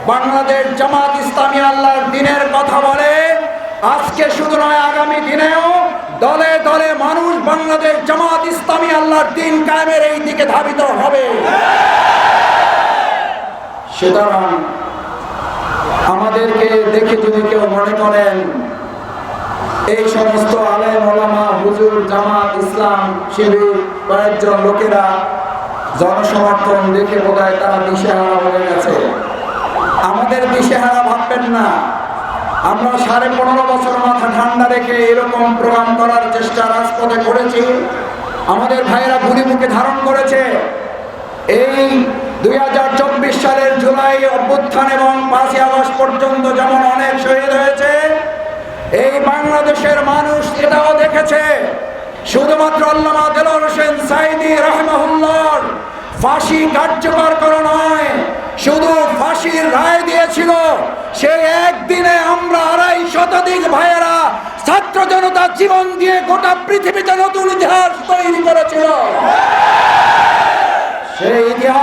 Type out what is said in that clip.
বাংলাদেশ জামাত ইসলামী আল্লাহর দ্বীনের কথা বলে, আজকে শুধু নয় আগামী দিনেও দলে দলে মানুষ বাংলাদেশ জামাত ইসলামী আল্লাহর দ্বীন কায়েমের এই দিকে ধাবিত হবে। সুতরাং আমাদেরকে দেখে যদি কেউ মনে করেন এই সমস্ত আলেম ওলামা হুজুর জামাত ইসলাম শিবির কয়েকজন লোকেরা জনসমর্থন দেখে বোধহয় তারা দিশেহারা হয়ে গেছে, আমাদের দিশেহারা ভাববেন না। আমরা 15.5 বছর মাথা ঠান্ডা রেখে এরকম প্রোগ্রাম করার চেষ্টা রাজপথে করেছি, আমাদের ভাইয়েরা বুড়ি মুখে ধারণ করেছে। এই 2024 সালের জুলাই অভ্যুত্থান এবং 5ই আগস্ট পর্যন্ত যেমন অনেক শহীদ হয়েছে, এই বাংলাদেশের মানুষ এটাও দেখেছে। শুধুমাত্র আল্লামা দেলোয়ার হোসেন সাঈদী রাহিমাহুল্লাহর ফাঁসি কার্যকর করা নয়, শুধু ফাঁসির রায় দিয়েছিল সেই একদিনে আমরা 250 শতাধিক ভাইয়েরা ছাত্র জনতা জীবন দিয়ে গোটা পৃথিবীতে নতুন ইতিহাস তৈরি করেছিল। সেই ইতিহাস